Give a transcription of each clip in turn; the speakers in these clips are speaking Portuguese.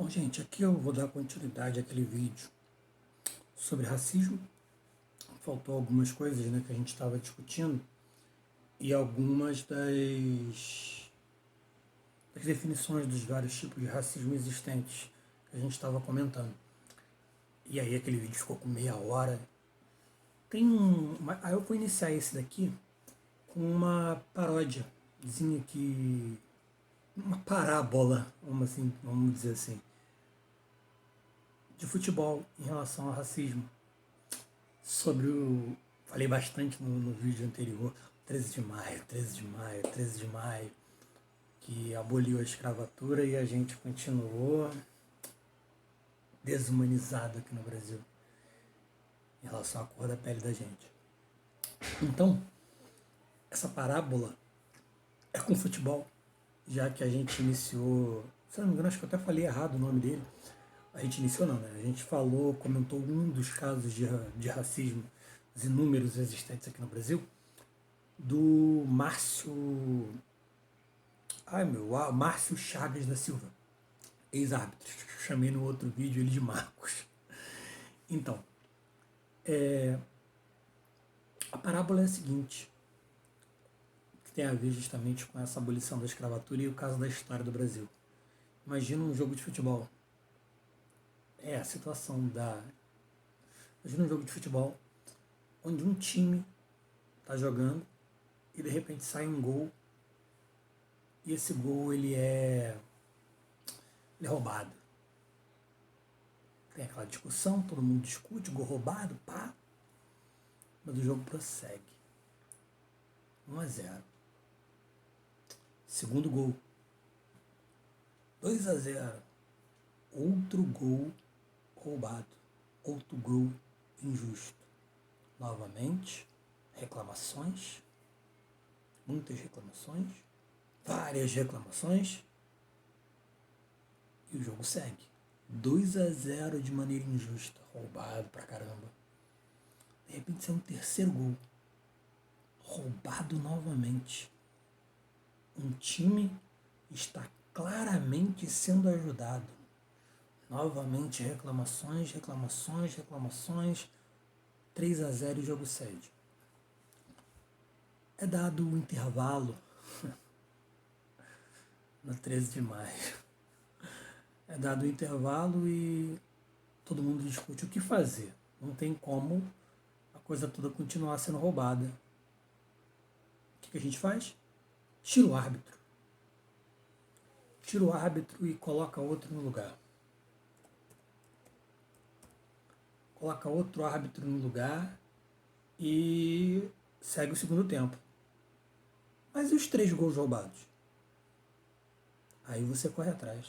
Bom, gente, aqui eu vou dar continuidade àquele vídeo sobre racismo. Faltou algumas coisas, né, que a gente estava discutindo e algumas das definições dos vários tipos de racismo existentes que a gente estava comentando. E aí aquele vídeo ficou com meia hora. Aí eu vou iniciar esse daqui com uma paródiazinha que... uma parábola, vamos dizer assim, de futebol em relação ao racismo. Falei bastante no vídeo anterior, 13 de maio, 13 de maio, 13 de maio, que aboliu a escravatura e a gente continuou desumanizado aqui no Brasil em relação à cor da pele da gente. Então, essa parábola é com futebol, já que a gente iniciou, se não me engano, acho que eu até falei errado o nome dele. A gente iniciou não, né? A gente comentou um dos casos de racismo, os inúmeros existentes aqui no Brasil, do Márcio Chagas da Silva, ex-árbitro. Chamei no outro vídeo ele de Marcos. Então, a parábola é a seguinte, que tem a ver justamente com essa abolição da escravatura e o caso da história do Brasil. Imagina um jogo de futebol. A situação da... Imagina um jogo de futebol onde um time está jogando e de repente sai um gol e esse gol ele é roubado. Tem aquela discussão, todo mundo discute, gol roubado, pá. Mas o jogo prossegue. 1-0. Segundo gol. 2-0. Outro gol roubado. Outro gol injusto. Novamente, reclamações. Muitas reclamações. Várias reclamações. E o jogo segue. 2-0 de maneira injusta. Roubado pra caramba. De repente sai um terceiro gol. Roubado novamente. Um time está claramente sendo ajudado. Novamente reclamações. 3-0 e o jogo segue. É dado um intervalo no 13 de maio. É dado um intervalo e todo mundo discute o que fazer. Não tem como a coisa toda continuar sendo roubada. O que a gente faz? Tira o árbitro. Tira o árbitro e coloca outro no lugar. Coloca outro árbitro no lugar e segue o segundo tempo. Mas e os 3 gols roubados? Aí você corre atrás.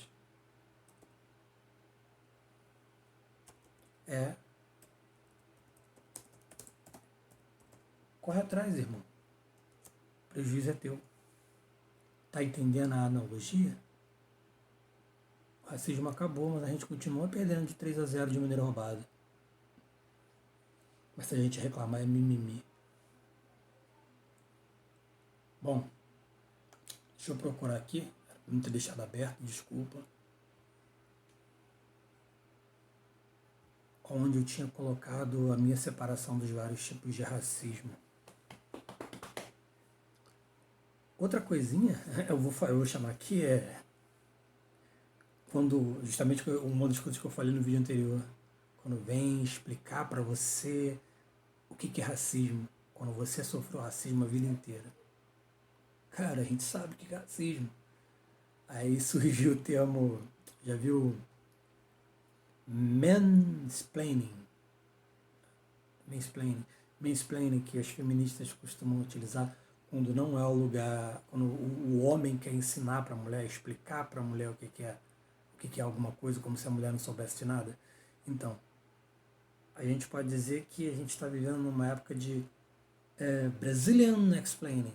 Corre atrás, irmão. O prejuízo é teu. Tá entendendo a analogia? O racismo acabou, mas a gente continua perdendo de 3-0 de maneira roubada. Mas se a gente reclamar é mimimi. Bom, deixa eu procurar aqui. Não ter deixado aberto, desculpa. Onde eu tinha colocado a minha separação dos vários tipos de racismo. Outra coisinha, eu vou chamar aqui, justamente uma das coisas que eu falei no vídeo anterior, quando vem explicar para você o que é racismo, quando você sofreu racismo a vida inteira. Cara, a gente sabe o que é racismo. Aí surgiu o termo, já viu? Mansplaining, que as feministas costumam utilizar quando não é o lugar, quando o homem quer ensinar para a mulher, explicar para a mulher o que é alguma coisa, como se a mulher não soubesse de nada. Então, a gente pode dizer que a gente está vivendo numa época de Brazilian explaining,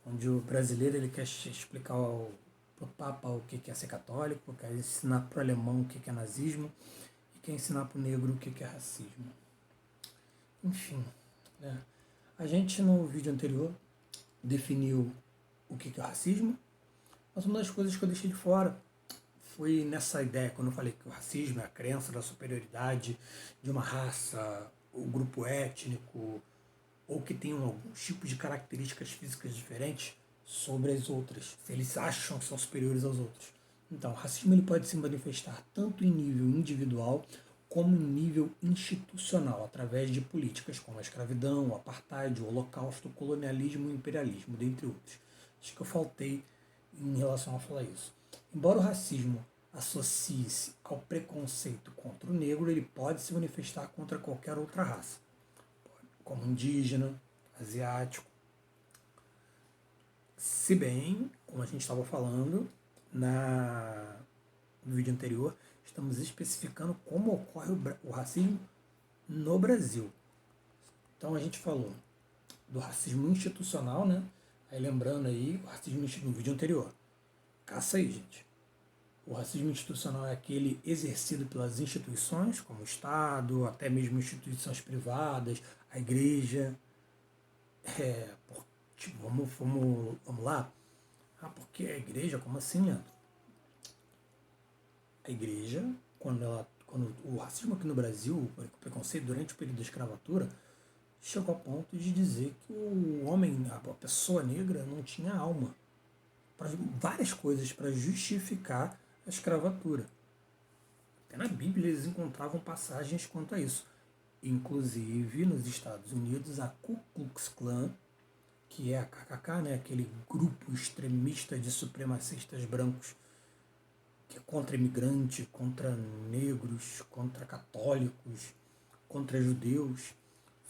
onde o brasileiro ele quer explicar pro Papa o que é ser católico, quer ensinar pro alemão o que é nazismo, e quer ensinar pro negro o que é racismo. Enfim, né? A gente no vídeo anterior definiu o que é racismo, mas uma das coisas que eu deixei de fora foi nessa ideia, quando eu falei que o racismo é a crença da superioridade de uma raça, ou grupo étnico, ou que tenham alguns tipos de características físicas diferentes sobre as outras, se eles acham que são superiores aos outros. Então, o racismo ele pode se manifestar tanto em nível individual como em nível institucional, através de políticas como a escravidão, o apartheid, o holocausto, o colonialismo e o imperialismo, dentre outros. Acho que eu faltei em relação a falar isso. Embora o racismo associe-se ao preconceito contra o negro, ele pode se manifestar contra qualquer outra raça, como indígena, asiático. Se bem, como a gente estava falando no vídeo anterior, estamos especificando como ocorre o racismo no Brasil. Então a gente falou do racismo institucional, né? Aí lembrando aí, o racismo no vídeo anterior. Caça aí, gente. O racismo institucional é aquele exercido pelas instituições, como o Estado, até mesmo instituições privadas, a igreja. Tipo, vamos lá? Ah, porque a igreja, como assim, Leandro? A igreja, quando o racismo aqui no Brasil, o preconceito durante o período da escravatura, chegou ao ponto de dizer que o homem, a pessoa negra, não tinha alma. Para várias coisas para justificar a escravatura. Até na Bíblia eles encontravam passagens quanto a isso. Inclusive, nos Estados Unidos, a Ku Klux Klan, que é a KKK, né, aquele grupo extremista de supremacistas brancos, que é contra imigrantes, contra negros, contra católicos, contra judeus,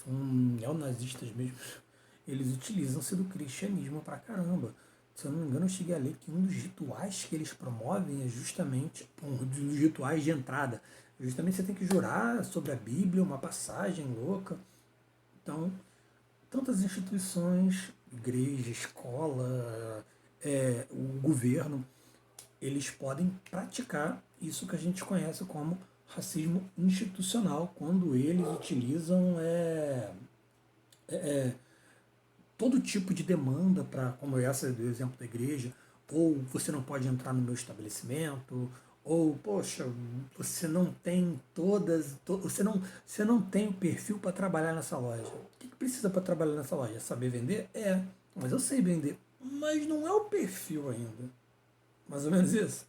são neonazistas mesmo. Eles utilizam-se do cristianismo pra caramba. Se eu não me engano, eu cheguei a ler que um dos rituais que eles promovem é justamente um dos rituais de entrada. Justamente você tem que jurar sobre a Bíblia, uma passagem louca. Então, tantas instituições, igreja, escola, o governo, eles podem praticar isso que a gente conhece como racismo institucional, quando eles utilizam todo tipo de demanda para, como essa do exemplo da igreja, ou você não pode entrar no meu estabelecimento, ou poxa, você não tem você não tem o perfil para trabalhar nessa loja. O que precisa para trabalhar nessa loja? Saber vender? Mas eu sei vender, mas não é o perfil ainda. Mais ou menos isso.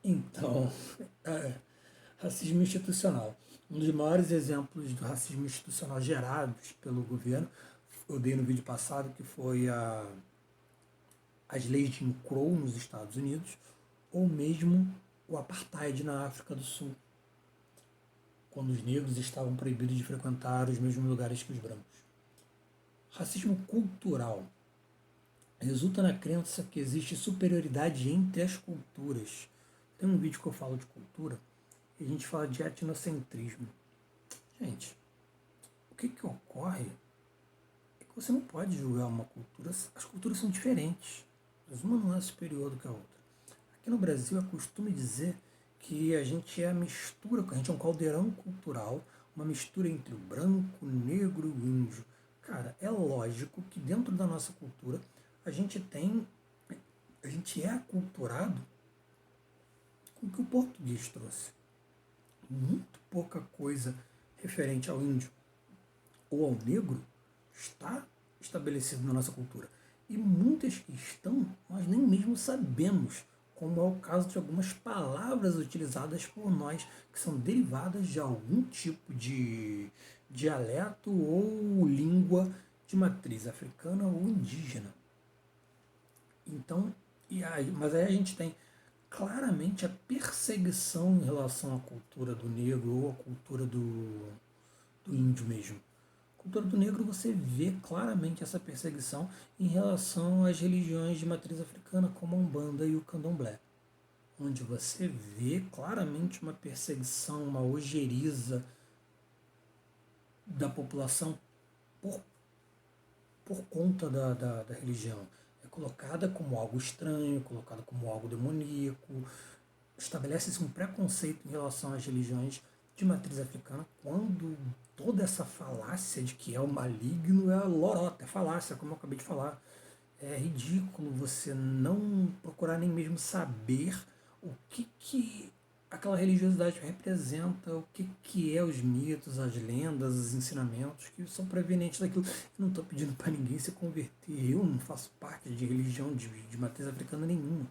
Então, racismo institucional. Um dos maiores exemplos do racismo institucional gerados pelo governo, eu dei no vídeo passado, que foi as leis de Jim Crow nos Estados Unidos, ou mesmo o apartheid na África do Sul, quando os negros estavam proibidos de frequentar os mesmos lugares que os brancos. Racismo cultural resulta na crença que existe superioridade entre as culturas. Tem um vídeo que eu falo de cultura e a gente fala de etnocentrismo. Gente, o que ocorre é que você não pode julgar uma cultura. As culturas são diferentes, mas uma não é superior do que a outra. Aqui no Brasil é costume dizer que a gente é a mistura, a gente é um caldeirão cultural, uma mistura entre o branco, o negro e o índio. Cara, é lógico que dentro da nossa cultura a gente é aculturado com o que o português trouxe. Muito pouca coisa referente ao índio ou ao negro está estabelecido na nossa cultura. E muitas que estão, nós nem mesmo sabemos, como é o caso de algumas palavras utilizadas por nós, que são derivadas de algum tipo de dialeto ou língua de matriz africana ou indígena. Então, mas aí a gente tem claramente a perseguição em relação à cultura do negro ou à cultura do índio mesmo. A cultura do negro você vê claramente essa perseguição em relação às religiões de matriz africana, como a Umbanda e o Candomblé, onde você vê claramente uma perseguição, uma ojeriza da população por conta da religião. É colocada como algo estranho, colocada como algo demoníaco, estabelece-se um preconceito em relação às religiões de matriz africana, quando toda essa falácia de que é o maligno é lorota, é falácia, como eu acabei de falar. É ridículo você não procurar nem mesmo saber o que aquela religiosidade representa, o que é os mitos, as lendas, os ensinamentos que são provenientes daquilo. Eu não estou pedindo para ninguém se converter, eu não faço parte de religião de matriz africana nenhuma,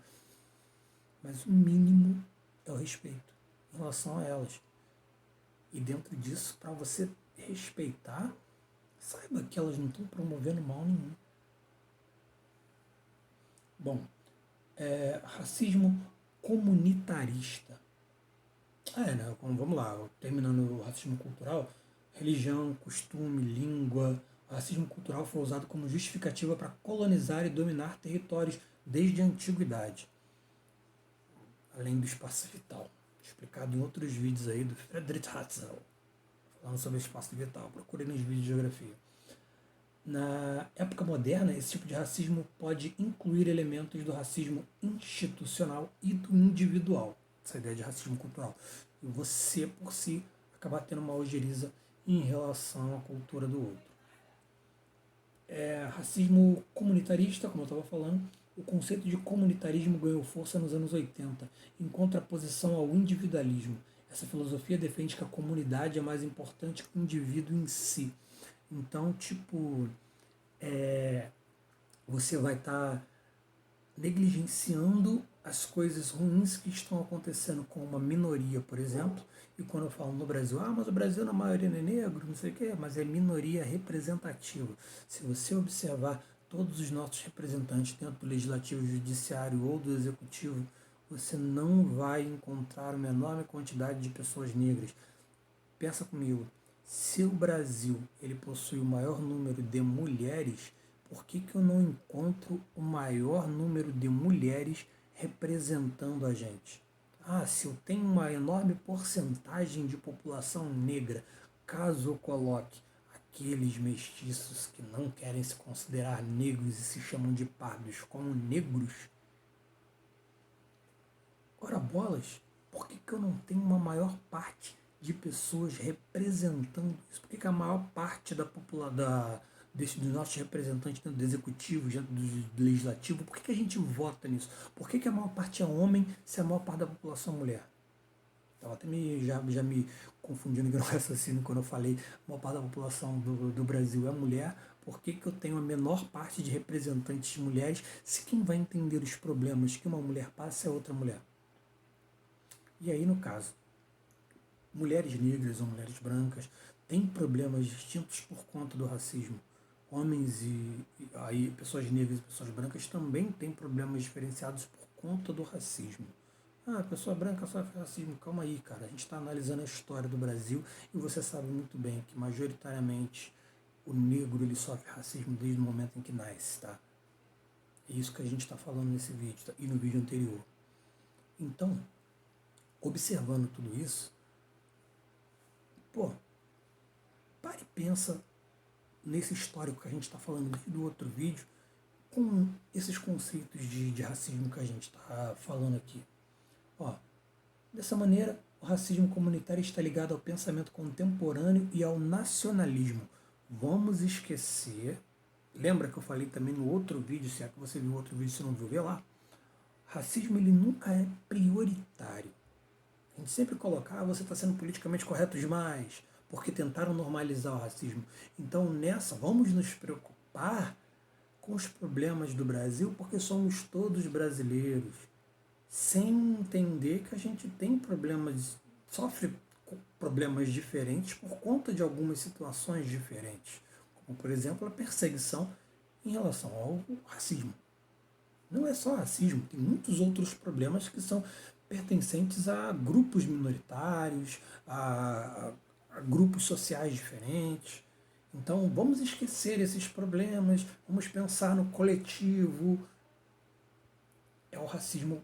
mas o mínimo é o respeito em relação a elas. E dentro disso, para você respeitar, saiba que elas não estão promovendo mal nenhum. Bom, racismo comunitarista. Né? Vamos lá, terminando o racismo cultural, religião, costume, língua. O racismo cultural foi usado como justificativa para colonizar e dominar territórios desde a antiguidade, além do espaço vital, explicado em outros vídeos aí do Friedrich Hatzel, falando sobre o espaço vital. Procurem nos vídeos de geografia. Na época moderna, esse tipo de racismo pode incluir elementos do racismo institucional e do individual. Essa ideia de racismo cultural. E você, por si, acabar tendo uma ojeriza em relação à cultura do outro. Racismo comunitarista, como eu estava falando, o conceito de comunitarismo ganhou força nos anos 80, em contraposição ao individualismo. Essa filosofia defende que a comunidade é mais importante que o indivíduo em si. Então, você vai estar negligenciando as coisas ruins que estão acontecendo com uma minoria, por exemplo. E quando eu falo no Brasil, mas o Brasil na maioria não é negro, não sei o quê, mas é minoria representativa. Se você observar todos os nossos representantes dentro do Legislativo, Judiciário ou do Executivo, você não vai encontrar uma enorme quantidade de pessoas negras. Pensa comigo, se o Brasil ele possui o maior número de mulheres, por que eu não encontro o maior número de mulheres representando a gente? Se eu tenho uma enorme porcentagem de população negra, caso eu coloque aqueles mestiços que não querem se considerar negros e se chamam de pardos como negros, ora bolas, por que eu não tenho uma maior parte de pessoas representando isso? Por que a maior parte da população dos nossos representantes dentro do executivo, dentro do legislativo, por que a gente vota nisso? Por que a maior parte é homem se a maior parte da população é mulher? Estava até já me confundindo no raciocínio quando eu falei a maior parte da população do Brasil é mulher. Por que eu tenho a menor parte de representantes mulheres se quem vai entender os problemas que uma mulher passa é outra mulher? E aí, no caso, mulheres negras ou mulheres brancas têm problemas distintos por conta do racismo. Homens e aí pessoas negras e pessoas brancas também têm problemas diferenciados por conta do racismo. A pessoa branca sofre racismo. Calma aí, cara. A gente está analisando a história do Brasil e você sabe muito bem que majoritariamente o negro ele sofre racismo desde o momento em que nasce, tá? É isso que a gente está falando nesse vídeo, tá? E no vídeo anterior. Então, observando tudo isso, para e pensa nesse histórico que a gente está falando do outro vídeo, com esses conceitos de racismo que a gente está falando aqui. Dessa maneira, o racismo comunitário está ligado ao pensamento contemporâneo e ao nacionalismo. Vamos esquecer, lembra que eu falei também no outro vídeo, se é que você viu outro vídeo, se não viu, vê lá. Racismo ele nunca é prioritário. A gente sempre coloca, você está sendo politicamente correto demais, porque tentaram normalizar o racismo. Então, vamos nos preocupar com os problemas do Brasil, porque somos todos brasileiros, sem entender que a gente tem problemas, sofre problemas diferentes por conta de algumas situações diferentes, como, por exemplo, a perseguição em relação ao racismo. Não é só racismo, tem muitos outros problemas que são pertencentes a grupos minoritários, a grupos sociais diferentes. Então, vamos esquecer esses problemas, vamos pensar no coletivo. É o racismo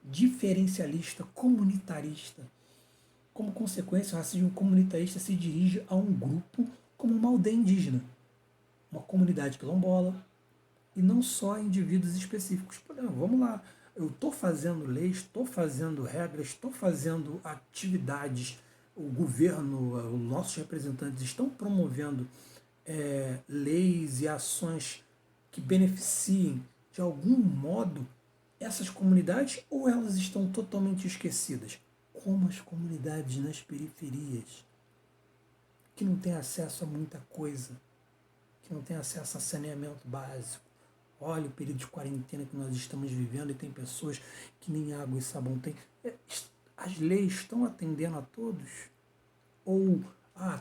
diferencialista, comunitarista. Como consequência, o racismo comunitarista se dirige a um grupo como uma aldeia indígena, uma comunidade quilombola, e não só a indivíduos específicos. Por exemplo, vamos lá, eu estou fazendo leis, estou fazendo regras, estou fazendo atividades, o governo, os nossos representantes estão promovendo leis e ações que beneficiem de algum modo essas comunidades ou elas estão totalmente esquecidas? Como as comunidades nas periferias, que não têm acesso a muita coisa, que não têm acesso a saneamento básico. Olha o período de quarentena que nós estamos vivendo e tem pessoas que nem água e sabão têm. As leis estão atendendo a todos? Ou,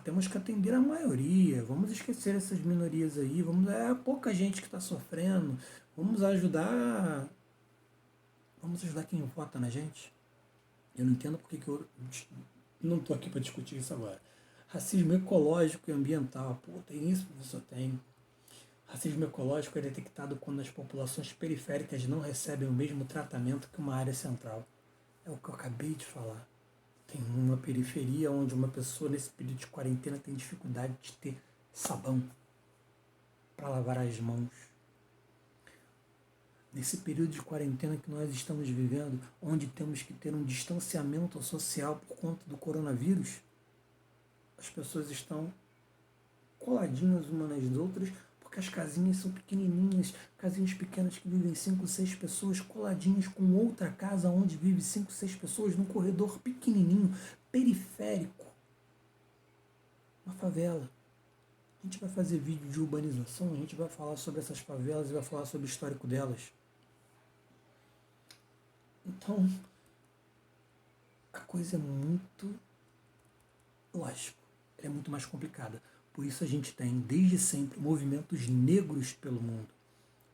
temos que atender a maioria, vamos esquecer essas minorias aí, é pouca gente que está sofrendo, vamos ajudar quem vota na gente? Eu não entendo porque que eu não estou aqui para discutir isso agora. Racismo ecológico e ambiental, pô, tem isso? Isso tem. Racismo ecológico é detectado quando as populações periféricas não recebem o mesmo tratamento que uma área central. É o que eu acabei de falar. Tem uma periferia onde uma pessoa nesse período de quarentena tem dificuldade de ter sabão para lavar as mãos. Nesse período de quarentena que nós estamos vivendo, onde temos que ter um distanciamento social por conta do coronavírus, as pessoas estão coladinhas umas nas outras, porque as casinhas são pequenininhas, casinhas pequenas que vivem 5, 6 pessoas coladinhas com outra casa onde vive 5, 6 pessoas num corredor pequenininho, periférico, uma favela. A gente vai fazer vídeo de urbanização, a gente vai falar sobre essas favelas e vai falar sobre o histórico delas. Então, a coisa é muito, lógico, é muito mais complicada. Por isso a gente tem, desde sempre, movimentos negros pelo mundo.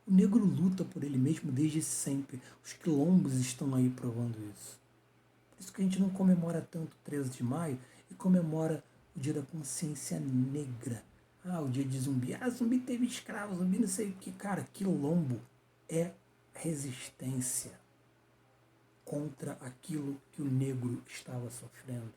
O negro luta por ele mesmo desde sempre. Os quilombos estão aí provando isso. Por isso que a gente não comemora tanto o 13 de maio e comemora o dia da consciência negra. O dia de Zumbi. Zumbi teve escravo, Zumbi não sei o que. Cara, quilombo é resistência contra aquilo que o negro estava sofrendo.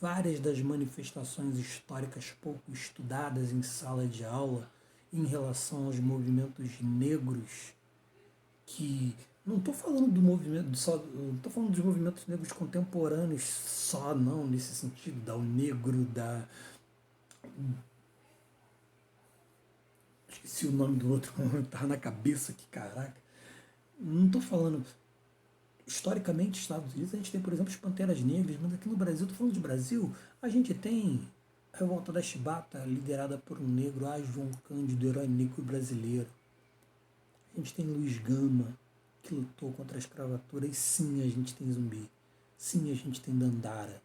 Várias das manifestações históricas pouco estudadas em sala de aula em relação aos movimentos negros, que não estou falando do movimento só, não estou falando dos movimentos negros contemporâneos só, não, nesse sentido, o negro, esqueci o nome do outro, tá na cabeça aqui, caraca. Não estou falando. Historicamente, Estados Unidos, a gente tem, por exemplo, as Panteras Negras, mas aqui no Brasil, estou falando de Brasil, a gente tem a Revolta da Chibata, liderada por um negro, João Cândido, herói negro brasileiro. A gente tem Luiz Gama, que lutou contra a escravatura, e sim, a gente tem Zumbi. Sim, a gente tem Dandara.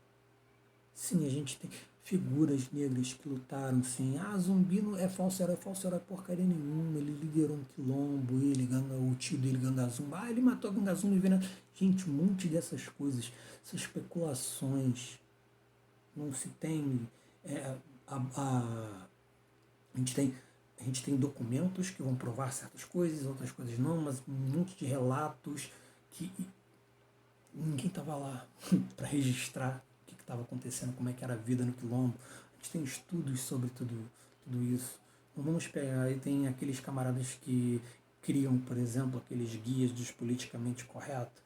Sim, a gente tem figuras negras que lutaram, sim. Zumbi não é falso herói porcaria nenhuma. Ele liderou um quilombo, o tio dele, Gangazumba. Ele matou Gangazumba e Veneno. Gente, um monte dessas coisas, essas especulações. Não se tem. A gente tem. A gente tem documentos que vão provar certas coisas, outras coisas não, mas um monte de relatos que ninguém estava lá para registrar o que estava acontecendo, como é que era a vida no quilombo. A gente tem estudos sobre tudo isso. Não vamos pegar, aí tem aqueles camaradas que criam, por exemplo, aqueles guias dos politicamente corretos,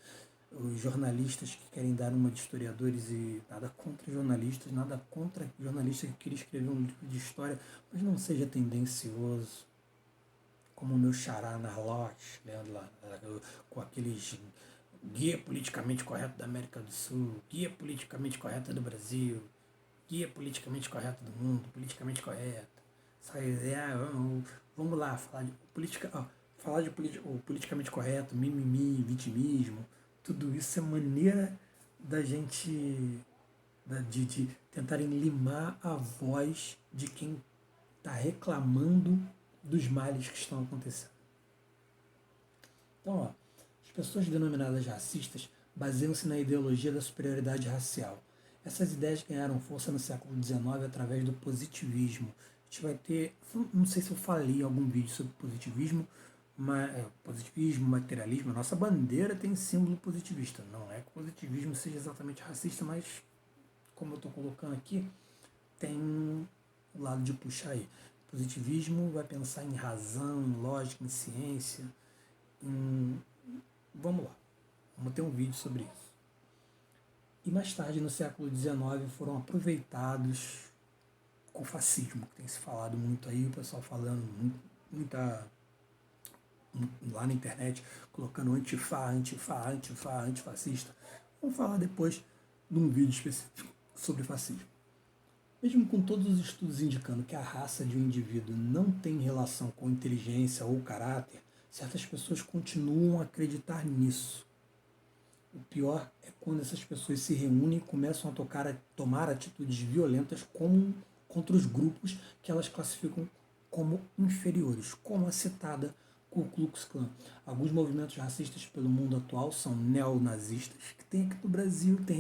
os jornalistas que querem dar uma de historiadores, e nada contra jornalistas, nada contra jornalista que queria escrever um livro de história, mas não seja tendencioso, como o meu xará Narlote, lendo lá, com aqueles guia politicamente correto da América do Sul, guia politicamente correto do Brasil, guia politicamente correto do mundo, politicamente correto. Vamos lá, falar de política, falar de o politicamente correto, mimimi, vitimismo, tudo isso é maneira da gente de tentarem limar a voz de quem está reclamando dos males que estão acontecendo. Então, as pessoas denominadas racistas baseiam-se na ideologia da superioridade racial. Essas ideias ganharam força no século XIX através do positivismo. A gente vai ter, não sei se eu falei em algum vídeo sobre positivismo, positivismo, materialismo. A nossa bandeira tem símbolo positivista. Não é que o positivismo seja exatamente racista, mas como eu estou colocando aqui, tem um lado de puxar aí. Positivismo vai pensar em razão, em lógica, em ciência, vamos lá, vamos ter um vídeo sobre isso. E mais tarde, no século XIX, foram aproveitados com fascismo, que tem se falado muito aí, o pessoal falando lá na internet, colocando antifascista. Vamos falar depois de um vídeo específico sobre fascismo. Mesmo com todos os estudos indicando que a raça de um indivíduo não tem relação com inteligência ou caráter, certas pessoas continuam a acreditar nisso. O pior é quando essas pessoas se reúnem e começam a tomar atitudes violentas contra os grupos que elas classificam como inferiores, como a citada Ku Klux Klan. Alguns movimentos racistas pelo mundo atual são neonazistas, que tem aqui no Brasil, tem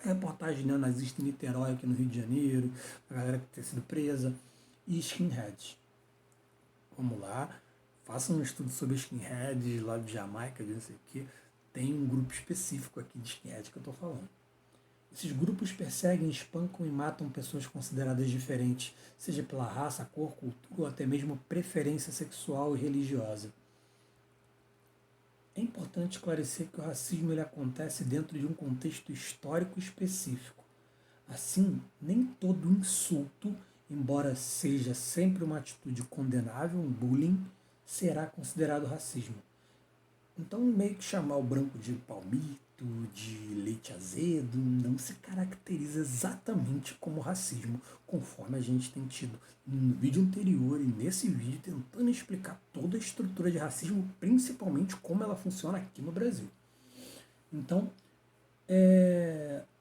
reportagem neonazista em Niterói, aqui no Rio de Janeiro, a galera que tem sido presa, e skinheads. Vamos lá, façam um estudo sobre skinheads lá de Jamaica, de não sei o quê. Tem um grupo específico aqui de skinhead que eu estou falando. Esses grupos perseguem, espancam e matam pessoas consideradas diferentes, seja pela raça, cor, cultura ou até mesmo preferência sexual e religiosa. É importante esclarecer que o racismo ele acontece dentro de um contexto histórico específico. Assim, nem todo insulto, embora seja sempre uma atitude condenável, um bullying, será considerado racismo. Então, meio que chamar o branco de palmito, de leite azedo, não se caracteriza exatamente como racismo, conforme a gente tem tido no vídeo anterior e nesse vídeo tentando explicar toda a estrutura de racismo, principalmente como ela funciona aqui no Brasil. Então,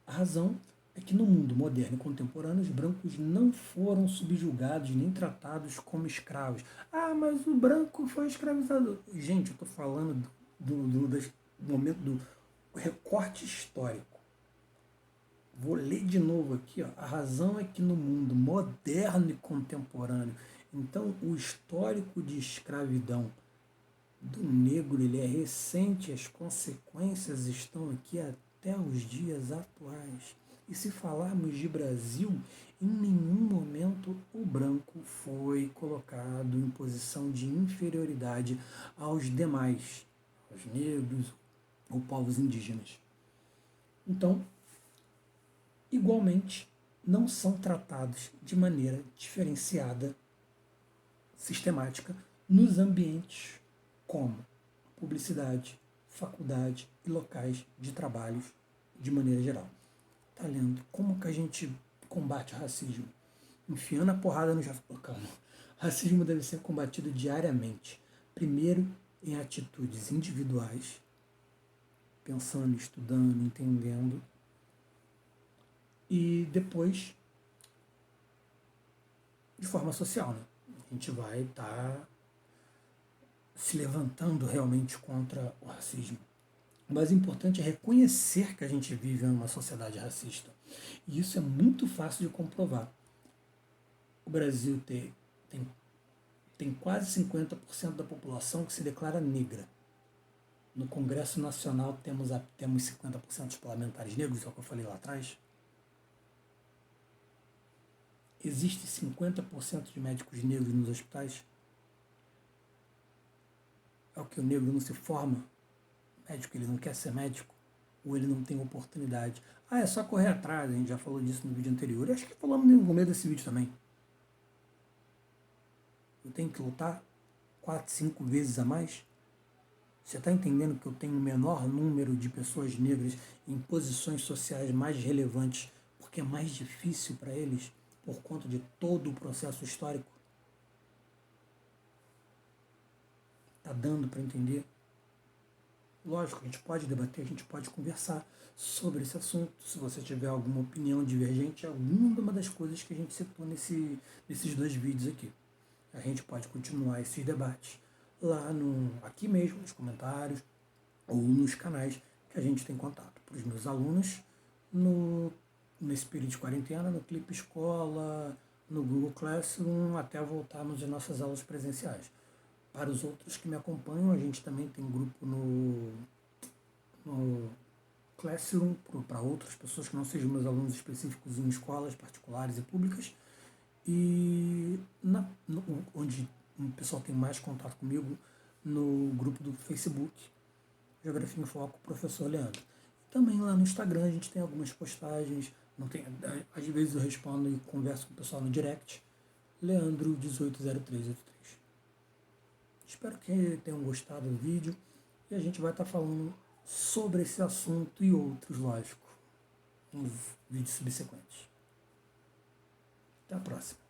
a razão é que no mundo moderno e contemporâneo os brancos não foram subjugados nem tratados como escravos. Ah, mas o branco foi escravizado. Gente, eu estou falando do momento do recorte histórico. Vou ler de novo aqui. Ó. A razão é que no mundo moderno e contemporâneo, então o histórico de escravidão do negro ele é recente, as consequências estão aqui até os dias atuais. E se falarmos de Brasil, em nenhum momento o branco foi colocado em posição de inferioridade aos demais, aos negros ou povos indígenas. Então, igualmente, não são tratados de maneira diferenciada, sistemática, nos ambientes como publicidade, faculdade e locais de trabalhos de maneira geral. Tá lendo? Como que a gente combate o racismo? Enfiando a porrada no calma. Racismo deve ser combatido diariamente. Primeiro, em atitudes individuais, pensando, estudando, entendendo. E depois, de forma social, né? A gente vai estar se levantando realmente contra o racismo. O mais importante é reconhecer que a gente vive em uma sociedade racista. E isso é muito fácil de comprovar. O Brasil tem quase 50% da população que se declara negra. No Congresso Nacional temos 50% dos parlamentares negros, é o que eu falei lá atrás. Existe 50% de médicos negros nos hospitais. É o que o negro não se forma. O médico ele não quer ser médico. Ou ele não tem oportunidade. Ah, é só correr atrás. A gente já falou disso no vídeo anterior. Eu acho que falamos no começo desse vídeo também. Eu tenho que lutar 4, 5 vezes a mais. Você está entendendo que eu tenho um menor número de pessoas negras em posições sociais mais relevantes porque é mais difícil para eles por conta de todo o processo histórico? Está dando para entender? Lógico, a gente pode debater, a gente pode conversar sobre esse assunto. Se você tiver alguma opinião divergente, alguma das coisas que a gente citou nesses 2 vídeos aqui. A gente pode continuar esses debates lá aqui mesmo, nos comentários ou nos canais que a gente tem contato. Para os meus alunos, nesse período de quarentena, no Clipe Escola, no Google Classroom, até voltarmos às nossas aulas presenciais. Para os outros que me acompanham, a gente também tem um grupo no Classroom, para outras pessoas que não sejam meus alunos específicos em escolas particulares e públicas, e onde o pessoal tem mais contato comigo, no grupo do Facebook, Geografia em Foco, Professor Leandro. Também lá no Instagram a gente tem algumas postagens, às vezes eu respondo e converso com o pessoal no direct, Leandro 180383. Espero que tenham gostado do vídeo e a gente vai estar falando sobre esse assunto e outros, lógico, nos vídeos subsequentes. Até a próxima.